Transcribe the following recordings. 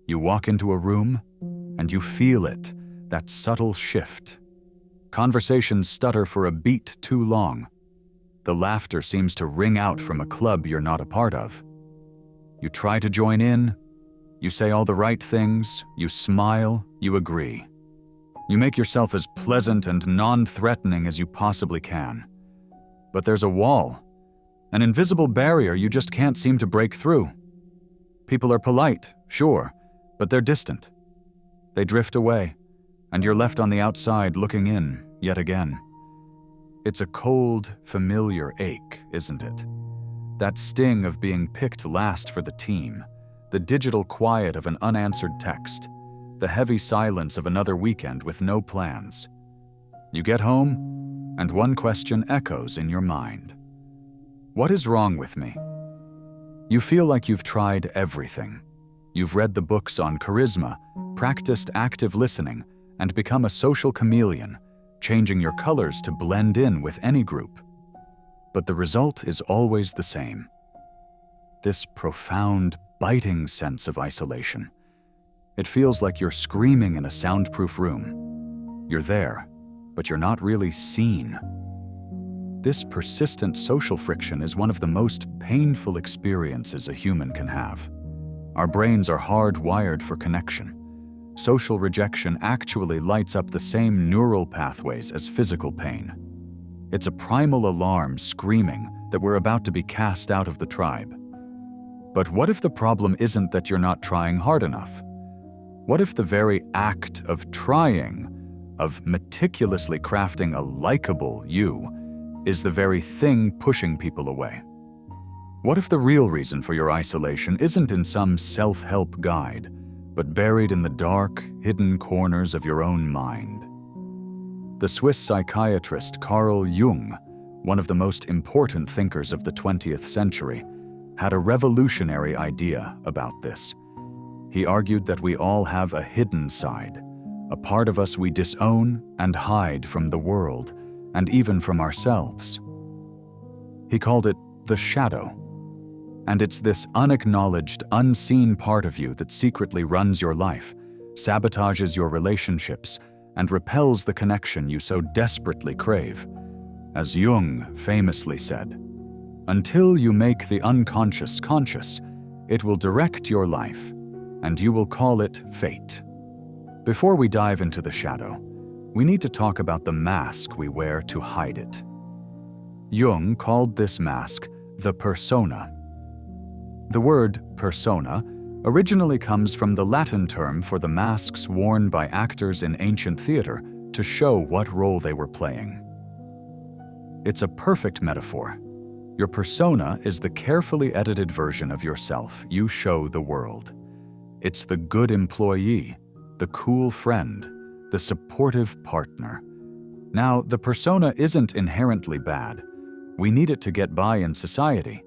You walk into a room, and you feel it, that subtle shift. Conversations stutter for a beat too long. The laughter seems to ring out from a club you're not a part of. You try to join in, you say all the right things, you smile, you agree. You make yourself as pleasant and non-threatening as you possibly can. But there's a wall, an invisible barrier you just can't seem to break through. People are polite, sure, but they're distant. They drift away, and you're left on the outside looking in, yet again. It's a cold, familiar ache, isn't it? That sting of being picked last for the team, the digital quiet of an unanswered text, the heavy silence of another weekend with no plans. You get home, and one question echoes in your mind. What is wrong with me? You feel like you've tried everything. You've read the books on charisma, practiced active listening, and become a social chameleon, changing your colors to blend in with any group. But the result is always the same. This profound, biting sense of isolation. It feels like you're screaming in a soundproof room. You're there, but you're not really seen. This persistent social friction is one of the most painful experiences a human can have. Our brains are hardwired for connection. Social rejection actually lights up the same neural pathways as physical pain. It's a primal alarm screaming that we're about to be cast out of the tribe. But what if the problem isn't that you're not trying hard enough? What if the very act of trying, of meticulously crafting a likable you, is the very thing pushing people away? What if the real reason for your isolation isn't in some self-help guide, but buried in the dark, hidden corners of your own mind? The Swiss psychiatrist Carl Jung, one of the most important thinkers of the 20th century, had a revolutionary idea about this. He argued that we all have a hidden side, a part of us we disown and hide from the world, and even from ourselves. He called it the shadow. And it's this unacknowledged, unseen part of you that secretly runs your life, sabotages your relationships, and repels the connection you so desperately crave. As Jung famously said, "Until you make the unconscious conscious, it will direct your life, and you will call it fate." Before we dive into the shadow, we need to talk about the mask we wear to hide it. Jung called this mask the persona. The word persona originally comes from the Latin term for the masks worn by actors in ancient theater to show what role they were playing. It's a perfect metaphor. Your persona is the carefully edited version of yourself you show the world. It's the good employee, the cool friend, the supportive partner. Now, the persona isn't inherently bad. We need it to get by in society.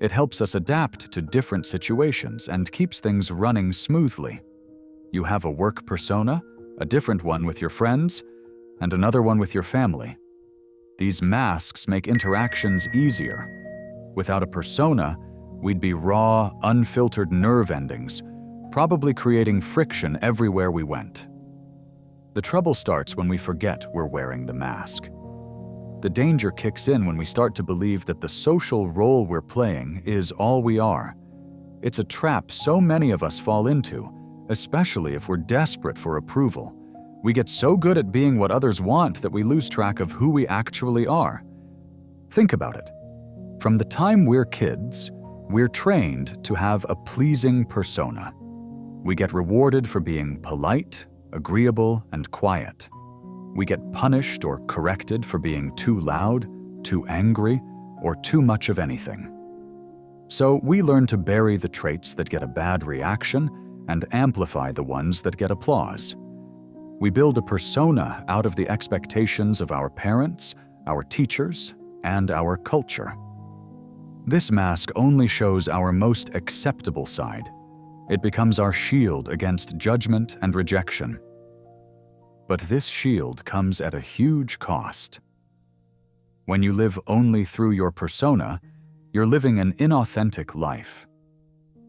It helps us adapt to different situations and keeps things running smoothly. You have a work persona, a different one with your friends, and another one with your family. These masks make interactions easier. Without a persona, we'd be raw, unfiltered nerve endings, probably creating friction everywhere we went. The trouble starts when we forget we're wearing the mask. The danger kicks in when we start to believe that the social role we're playing is all we are. It's a trap so many of us fall into, especially if we're desperate for approval. We get so good at being what others want that we lose track of who we actually are. Think about it. From the time we're kids, we're trained to have a pleasing persona. We get rewarded for being polite, agreeable, and quiet. We get punished or corrected for being too loud, too angry, or too much of anything. So we learn to bury the traits that get a bad reaction and amplify the ones that get applause. We build a persona out of the expectations of our parents, our teachers, and our culture. This mask only shows our most acceptable side. It becomes our shield against judgment and rejection. But this shield comes at a huge cost. When you live only through your persona, you're living an inauthentic life.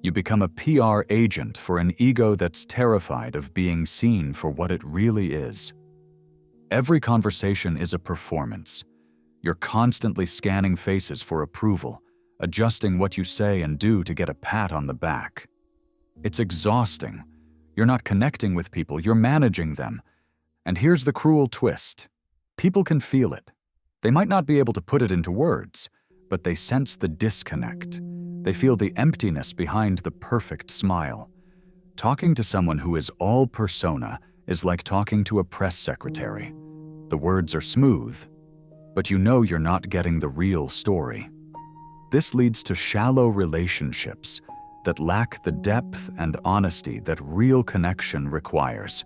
You become a PR agent for an ego that's terrified of being seen for what it really is. Every conversation is a performance. You're constantly scanning faces for approval, adjusting what you say and do to get a pat on the back. It's exhausting. You're not connecting with people, you're managing them. And here's the cruel twist. People can feel it. They might not be able to put it into words, but they sense the disconnect. They feel the emptiness behind the perfect smile. Talking to someone who is all persona is like talking to a press secretary. The words are smooth, but you know you're not getting the real story. This leads to shallow relationships that lack the depth and honesty that real connection requires.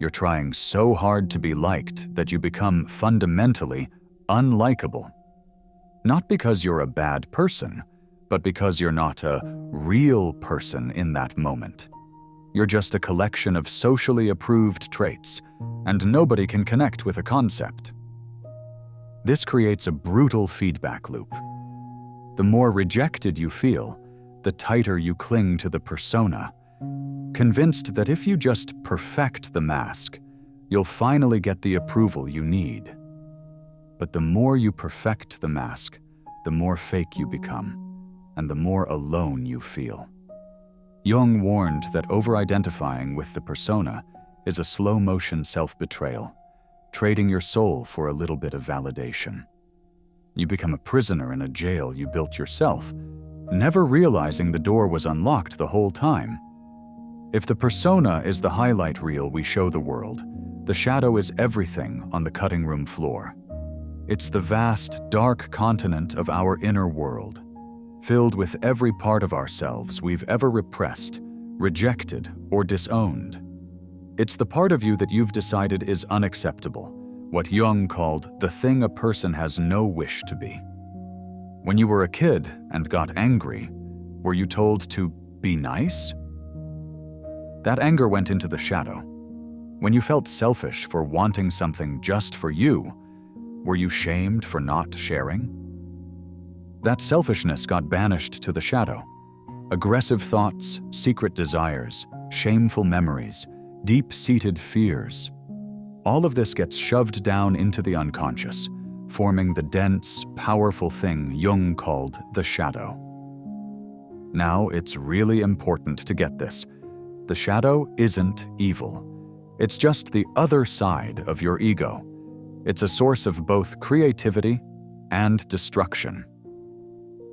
You're trying so hard to be liked that you become fundamentally unlikable. Not because you're a bad person, but because you're not a real person in that moment. You're just a collection of socially approved traits, and nobody can connect with a concept. This creates a brutal feedback loop. The more rejected you feel, the tighter you cling to the persona, convinced that if you just perfect the mask, you'll finally get the approval you need. But the more you perfect the mask, the more fake you become, and the more alone you feel. Jung warned that over-identifying with the persona is a slow-motion self-betrayal, trading your soul for a little bit of validation. You become a prisoner in a jail you built yourself, never realizing the door was unlocked the whole time. If the persona is the highlight reel we show the world, the shadow is everything on the cutting room floor. It's the vast, dark continent of our inner world, filled with every part of ourselves we've ever repressed, rejected, or disowned. It's the part of you that you've decided is unacceptable, what Jung called the thing a person has no wish to be. When you were a kid and got angry, were you told to be nice? That anger went into the shadow. When you felt selfish for wanting something just for you, were you shamed for not sharing? That selfishness got banished to the shadow. Aggressive thoughts, secret desires, shameful memories, deep-seated fears. All of this gets shoved down into the unconscious, forming the dense, powerful thing Jung called the shadow. Now, it's really important to get this. The shadow isn't evil. It's just the other side of your ego. It's a source of both creativity and destruction.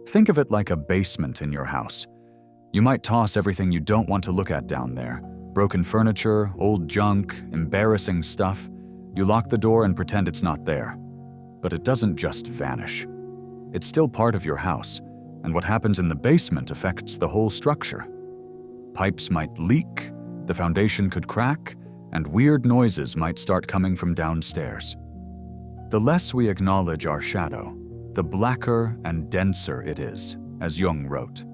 Think of it like a basement in your house. You might toss everything you don't want to look at down there. Broken furniture, old junk, embarrassing stuff. You lock the door and pretend it's not there. But it doesn't just vanish. It's still part of your house, and what happens in the basement affects the whole structure. Pipes might leak, the foundation could crack, and weird noises might start coming from downstairs. The less we acknowledge our shadow, the blacker and denser it is, as Jung wrote.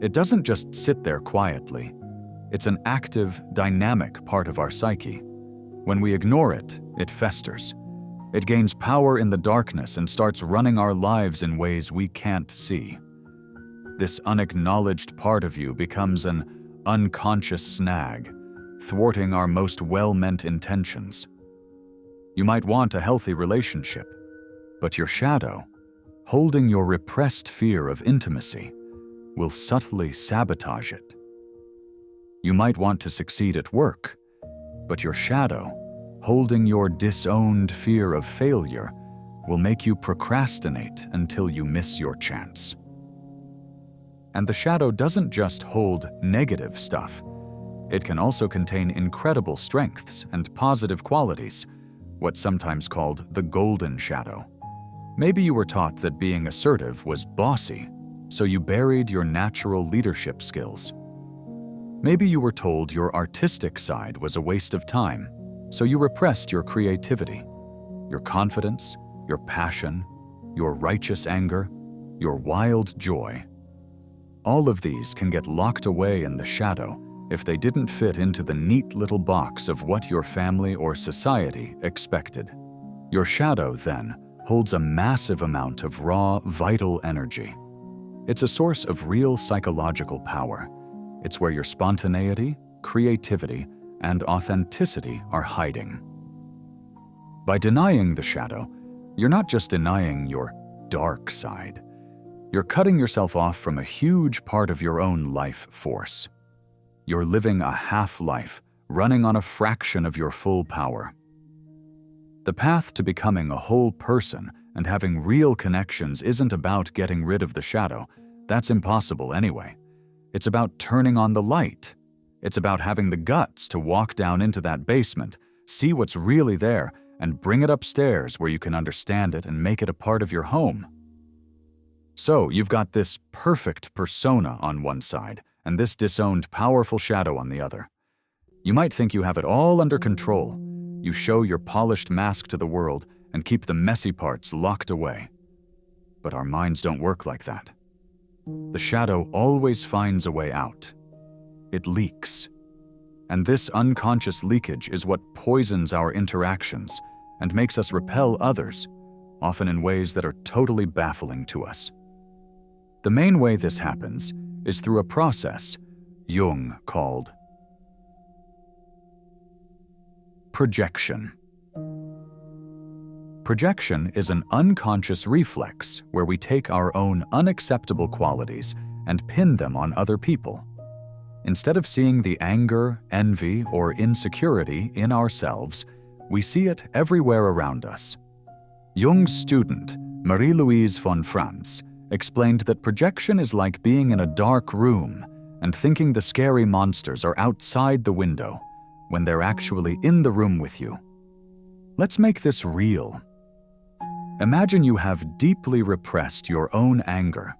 It doesn't just sit there quietly. It's an active, dynamic part of our psyche. When we ignore it, it festers. It gains power in the darkness and starts running our lives in ways we can't see. This unacknowledged part of you becomes an unconscious snag, thwarting our most well-meant intentions. You might want a healthy relationship, but your shadow, holding your repressed fear of intimacy, will subtly sabotage it. You might want to succeed at work, but your shadow, holding your disowned fear of failure, will make you procrastinate until you miss your chance. And the shadow doesn't just hold negative stuff. It can also contain incredible strengths and positive qualities, what's sometimes called the golden shadow. Maybe you were taught that being assertive was bossy, so you buried your natural leadership skills. Maybe you were told your artistic side was a waste of time, so you repressed your creativity, your confidence, your passion, your righteous anger, your wild joy. All of these can get locked away in the shadow if they didn't fit into the neat little box of what your family or society expected. Your shadow, then, holds a massive amount of raw, vital energy. It's a source of real psychological power. It's where your spontaneity, creativity, and authenticity are hiding. By denying the shadow, you're not just denying your dark side. You're cutting yourself off from a huge part of your own life force. You're living a half-life, running on a fraction of your full power. The path to becoming a whole person and having real connections isn't about getting rid of the shadow. That's impossible anyway. It's about turning on the light. It's about having the guts to walk down into that basement, see what's really there, and bring it upstairs where you can understand it and make it a part of your home. So you've got this perfect persona on one side and this disowned powerful shadow on the other. You might think you have it all under control. You show your polished mask to the world and keep the messy parts locked away. But our minds don't work like that. The shadow always finds a way out. It leaks. And this unconscious leakage is what poisons our interactions and makes us repel others, often in ways that are totally baffling to us. The main way this happens is through a process Jung called projection. Projection is an unconscious reflex where we take our own unacceptable qualities and pin them on other people. Instead of seeing the anger, envy, or insecurity in ourselves, we see it everywhere around us. Jung's student, Marie-Louise von Franz, explained that projection is like being in a dark room and thinking the scary monsters are outside the window when they're actually in the room with you. Let's make this real. Imagine you have deeply repressed your own anger.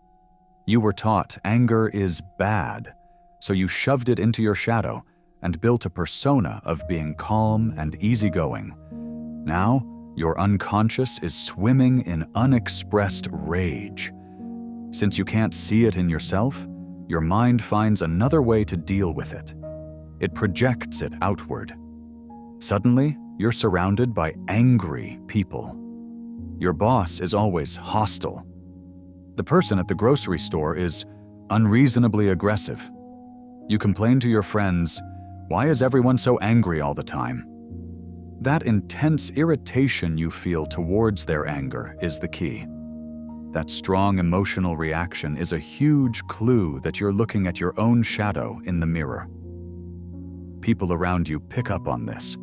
You were taught anger is bad, so you shoved it into your shadow and built a persona of being calm and easygoing. Now, your unconscious is swimming in unexpressed rage. Since you can't see it in yourself, your mind finds another way to deal with it. It projects it outward. Suddenly, you're surrounded by angry people. Your boss is always hostile. The person at the grocery store is unreasonably aggressive. You complain to your friends, "Why is everyone so angry all the time?" That intense irritation you feel towards their anger is the key. That strong emotional reaction is a huge clue that you're looking at your own shadow in the mirror. People around you pick up on this.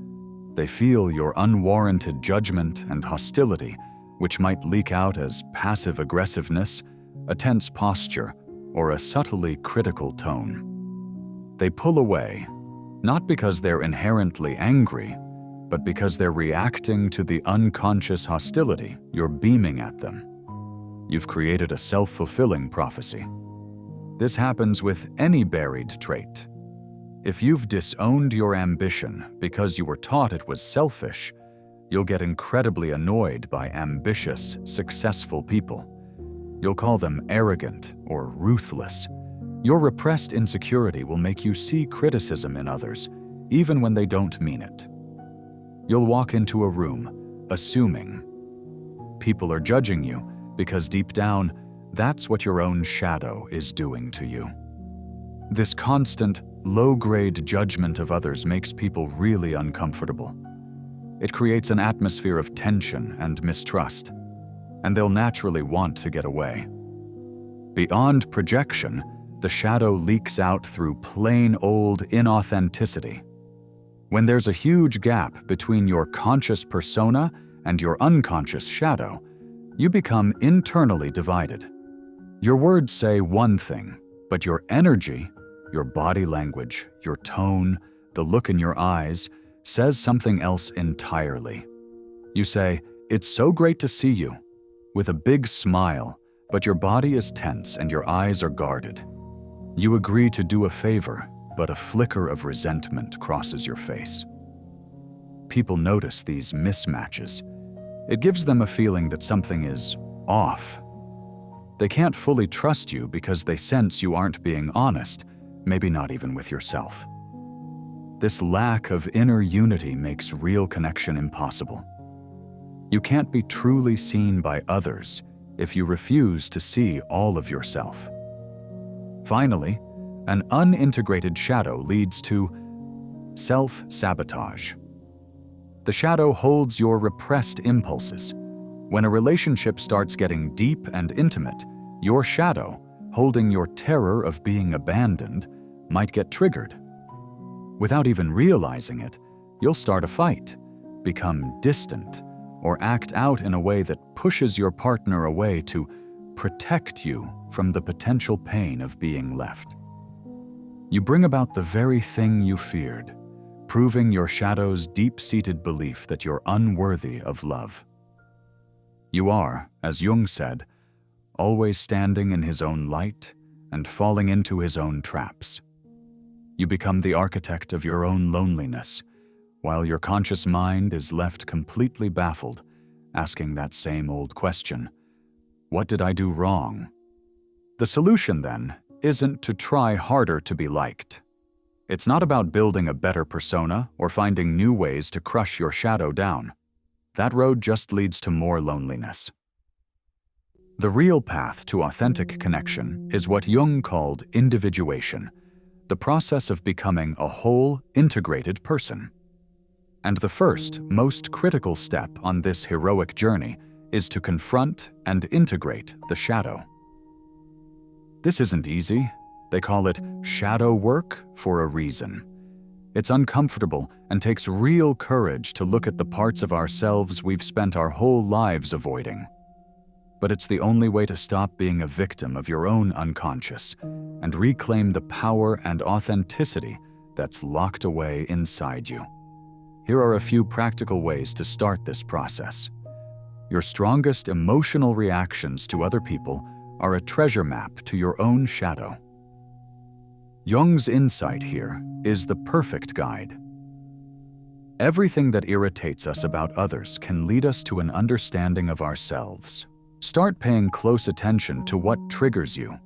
They feel your unwarranted judgment and hostility, which might leak out as passive aggressiveness, a tense posture, or a subtly critical tone. They pull away, not because they're inherently angry, but because they're reacting to the unconscious hostility you're beaming at them. You've created a self-fulfilling prophecy. This happens with any buried trait. If you've disowned your ambition because you were taught it was selfish, you'll get incredibly annoyed by ambitious, successful people. You'll call them arrogant or ruthless. Your repressed insecurity will make you see criticism in others, even when they don't mean it. You'll walk into a room, assuming. People are judging you because deep down, that's what your own shadow is doing to you. This constant, low-grade judgment of others makes people really uncomfortable. It creates an atmosphere of tension and mistrust, and they'll naturally want to get away. Beyond projection, the shadow leaks out through plain old inauthenticity. When there's a huge gap between your conscious persona and your unconscious shadow, you become internally divided. Your words say one thing, but your energy, your body language, your tone, the look in your eyes, says something else entirely. You say, "It's so great to see you," with a big smile, but your body is tense and your eyes are guarded. You agree to do a favor, but a flicker of resentment crosses your face. People notice these mismatches. It gives them a feeling that something is off. They can't fully trust you because they sense you aren't being honest, maybe not even with yourself. This lack of inner unity makes real connection impossible. You can't be truly seen by others if you refuse to see all of yourself. Finally, an unintegrated shadow leads to self-sabotage. The shadow holds your repressed impulses. When a relationship starts getting deep and intimate, your shadow, holding your terror of being abandoned, might get triggered. Without even realizing it, you'll start a fight, become distant, or act out in a way that pushes your partner away to protect you from the potential pain of being left. You bring about the very thing you feared, proving your shadow's deep-seated belief that you're unworthy of love. You are, as Jung said, always standing in his own light and falling into his own traps. You become the architect of your own loneliness, while your conscious mind is left completely baffled, asking that same old question, what did I do wrong? The solution, then, isn't to try harder to be liked. It's not about building a better persona or finding new ways to crush your shadow down. That road just leads to more loneliness. The real path to authentic connection is what Jung called individuation, the process of becoming a whole, integrated person. And the first, most critical step on this heroic journey is to confront and integrate the shadow. This isn't easy. They call it shadow work for a reason. It's uncomfortable and takes real courage to look at the parts of ourselves we've spent our whole lives avoiding. But it's the only way to stop being a victim of your own unconscious and reclaim the power and authenticity that's locked away inside you. Here are a few practical ways to start this process. Your strongest emotional reactions to other people are a treasure map to your own shadow. Jung's insight here is the perfect guide. Everything that irritates us about others can lead us to an understanding of ourselves. Start paying close attention to what triggers you.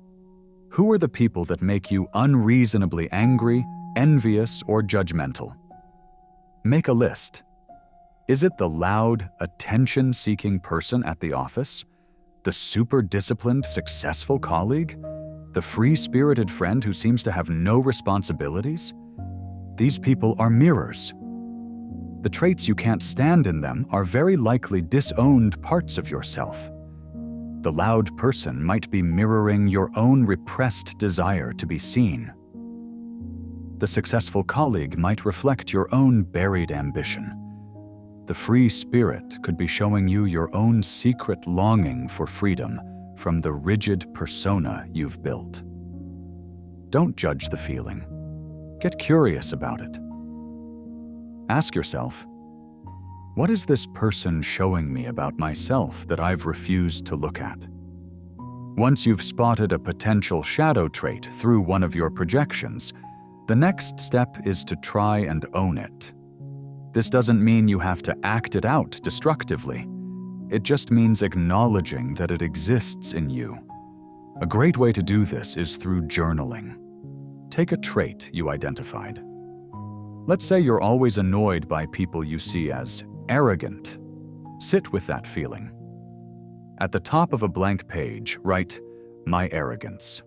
Who are the people that make you unreasonably angry, envious, or judgmental? Make a list. Is it the loud, attention-seeking person at the office? The super-disciplined, successful colleague? The free-spirited friend who seems to have no responsibilities? These people are mirrors. The traits you can't stand in them are very likely disowned parts of yourself. The loud person might be mirroring your own repressed desire to be seen. The successful colleague might reflect your own buried ambition. The free spirit could be showing you your own secret longing for freedom from the rigid persona you've built. Don't judge the feeling. Get curious about it. Ask yourself, what is this person showing me about myself that I've refused to look at? Once you've spotted a potential shadow trait through one of your projections, the next step is to try and own it. This doesn't mean you have to act it out destructively. It just means acknowledging that it exists in you. A great way to do this is through journaling. Take a trait you identified. Let's say you're always annoyed by people you see as arrogant. Sit with that feeling. At the top of a blank page, write, "My arrogance."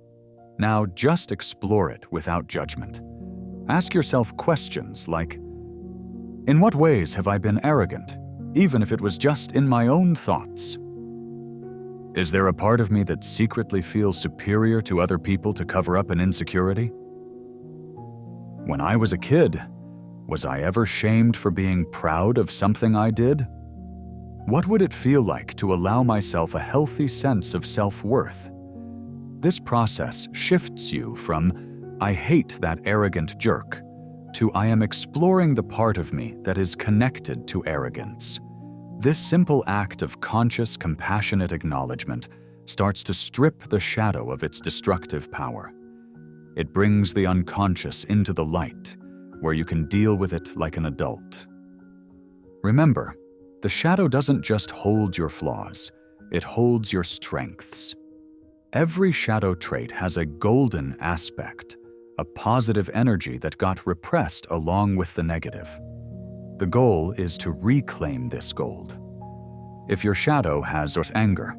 Now just explore it without judgment. Ask yourself questions like, in what ways have I been arrogant, even if it was just in my own thoughts? Is there a part of me that secretly feels superior to other people to cover up an insecurity? When I was a kid, was I ever shamed for being proud of something I did? What would it feel like to allow myself a healthy sense of self-worth? This process shifts you from, "I hate that arrogant jerk," to "I am exploring the part of me that is connected to arrogance." This simple act of conscious, compassionate acknowledgement starts to strip the shadow of its destructive power. It brings the unconscious into the light, where you can deal with it like an adult. Remember, the shadow doesn't just hold your flaws, it holds your strengths. Every shadow trait has a golden aspect, a positive energy that got repressed along with the negative. The goal is to reclaim this gold. If your shadow has anger,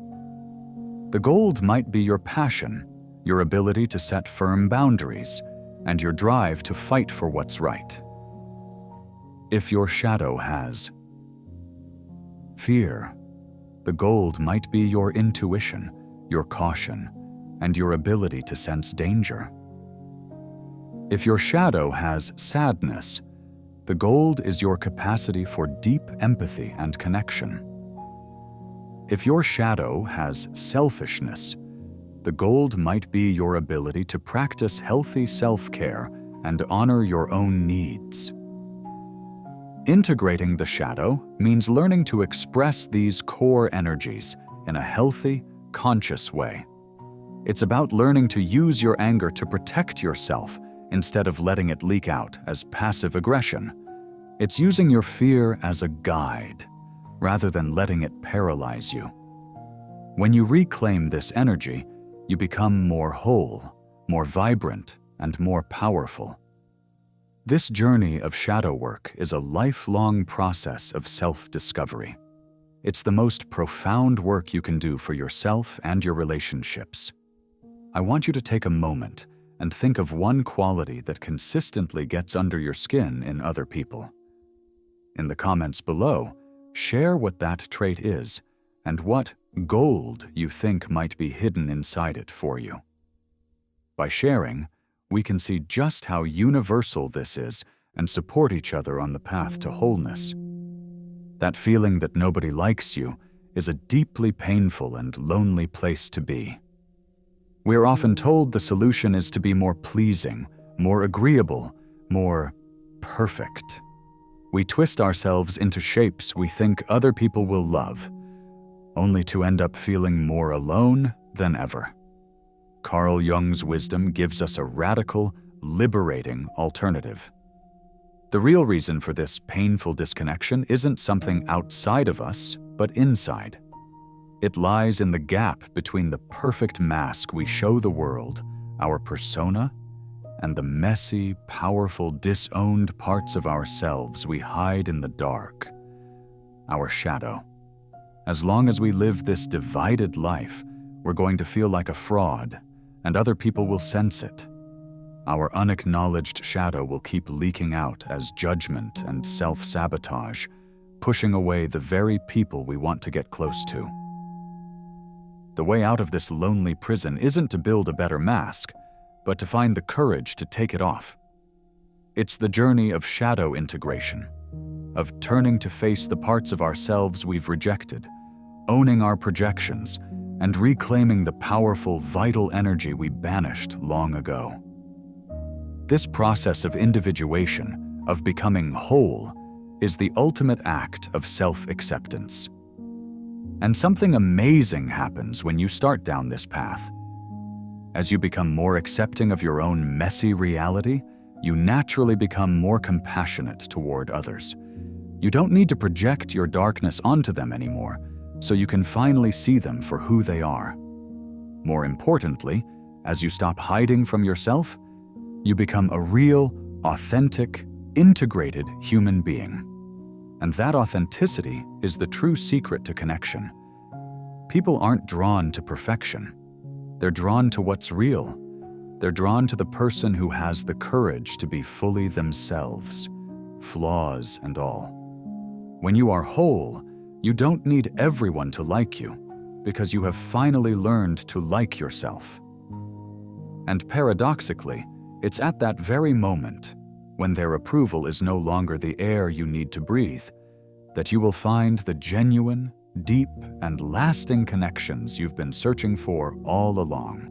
The gold might be your passion, your ability to set firm boundaries, and your drive to fight for what's right. If your shadow has fear, the gold might be your intuition, your caution, and your ability to sense danger. If your shadow has sadness, the gold is your capacity for deep empathy and connection. If your shadow has selfishness, the gold might be your ability to practice healthy self-care and honor your own needs. Integrating the shadow means learning to express these core energies in a healthy, conscious way. It's about learning to use your anger to protect yourself instead of letting it leak out as passive aggression. It's using your fear as a guide, rather than letting it paralyze you. When you reclaim this energy, you become more whole, more vibrant, and more powerful. This journey of shadow work is a lifelong process of self-discovery. It's the most profound work you can do for yourself and your relationships. I want you to take a moment and think of one quality that consistently gets under your skin in other people. In the comments below, share what that trait is and what gold you think might be hidden inside it for you. By sharing, we can see just how universal this is and support each other on the path to wholeness. That feeling that nobody likes you is a deeply painful and lonely place to be. We are often told the solution is to be more pleasing, more agreeable, more perfect. We twist ourselves into shapes we think other people will love, only to end up feeling more alone than ever. Carl Jung's wisdom gives us a radical, liberating alternative. The real reason for this painful disconnection isn't something outside of us, but inside. It lies in the gap between the perfect mask we show the world, our persona, and the messy, powerful, disowned parts of ourselves we hide in the dark, our shadow. As long as we live this divided life, we're going to feel like a fraud, and other people will sense it. Our unacknowledged shadow will keep leaking out as judgment and self-sabotage, pushing away the very people we want to get close to. The way out of this lonely prison isn't to build a better mask, but to find the courage to take it off. It's the journey of shadow integration, of turning to face the parts of ourselves we've rejected, owning our projections, and reclaiming the powerful, vital energy we banished long ago. This process of individuation, of becoming whole, is the ultimate act of self-acceptance. And something amazing happens when you start down this path. As you become more accepting of your own messy reality, you naturally become more compassionate toward others. You don't need to project your darkness onto them anymore, so you can finally see them for who they are. More importantly, as you stop hiding from yourself, you become a real, authentic, integrated human being. And that authenticity is the true secret to connection. People aren't drawn to perfection. They're drawn to what's real. They're drawn to the person who has the courage to be fully themselves, flaws and all. When you are whole, you don't need everyone to like you, because you have finally learned to like yourself. And paradoxically, it's at that very moment, when their approval is no longer the air you need to breathe, that you will find the genuine, deep, and lasting connections you've been searching for all along.